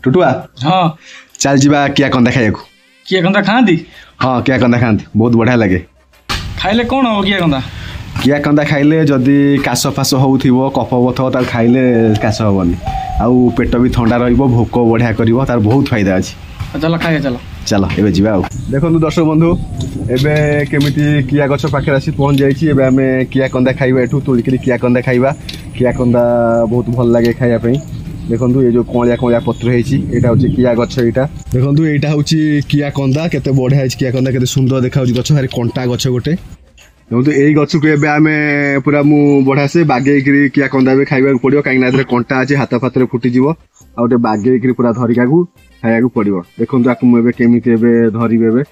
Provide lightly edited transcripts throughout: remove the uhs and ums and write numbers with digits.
टुटुआ हाँ चल जीवा किया कंदा खाइବାକୁ किए कंदा खाती हाँ किया कंदा खाती बहुत बढ़िया लगे खाइले कौन हम किए कंदा किया कंदा खाइले जदि काश फाश होउथिबो कफ बथ तार खाइले काश हबनी आउ पेट भी ठंडा रहिबो भोक बढ़िया करिवो तार बहुत फायदा अछि चलो खाइए चलो चलो एबे जीवा आउ देखंतु दर्शक बंधु एबे केमिति किया गछ पाखे आसी पहुंच जाइछि एबे हमें किया कंदा खाइबा एठू तोलिकरी किया कंदा खाइबा किया कंदा बहुत भल लागे खाइया पई देखंतु ये जो कोळिया कोळिया पत्र हेछि एटा होछि किया गछ एटा देखंतु एटा होछि किया कंदा केते बढ़िया हेछि किया कंदा केते सुंदर देखा होछि गछ भारी कंटा गछ गोटे देखंतु एई गछ को एबे हमें पूरा मु बढ़िया से बागेकरी किया कंदा बे खाइबा पड़ियो काई ना कंटा अछि हाथ फातरे फुटी जीवो आ ओटे बागेकरी पूरा धरिकाकू खाइबाकू पड़ियो देखंतु आकु मु एबे केमिति एबे धरिबे एबे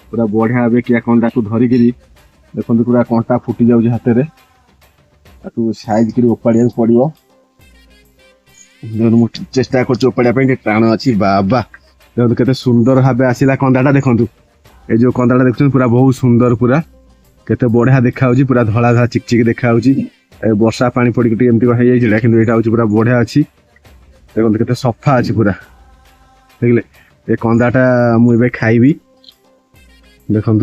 पूरा बढ़िया एबे किया कंदा को धरिकरी देखंतु पूरा कंटा फुटी जाउछि हाथे रे आकु साइज करी ओपाडिया पड़ियो मु चेष्टा कर ओपाडिया पे टाण अच्छी बाबा देखो केते सुंदर भाव आसला कंदाटा देखु ए जो कंदाटा देखुन पूरा बहुत सुंदर पूरा केते बढ़िया देखा पूरा धला धला चिकचिक देखा वर्षा पानी पड़ी एमती हो जाइए कि यहाँ हूँ पूरा बढ़िया अच्छी देखो केते सफा अच्छी पूरा देखले ए कंदाटा मुझे खाइबी देखु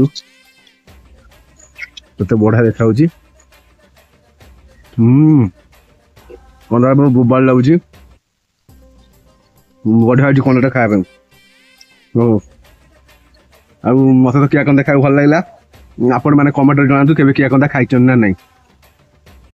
केते बढ़िया देखा कंदा बोबाल लगुच बढ़िया कंदाटा खाया मत तो किया कंदा खाई भल लगे आपण मैंने कमेंट जनातु केबे किया कंदा खाई ना नहीं।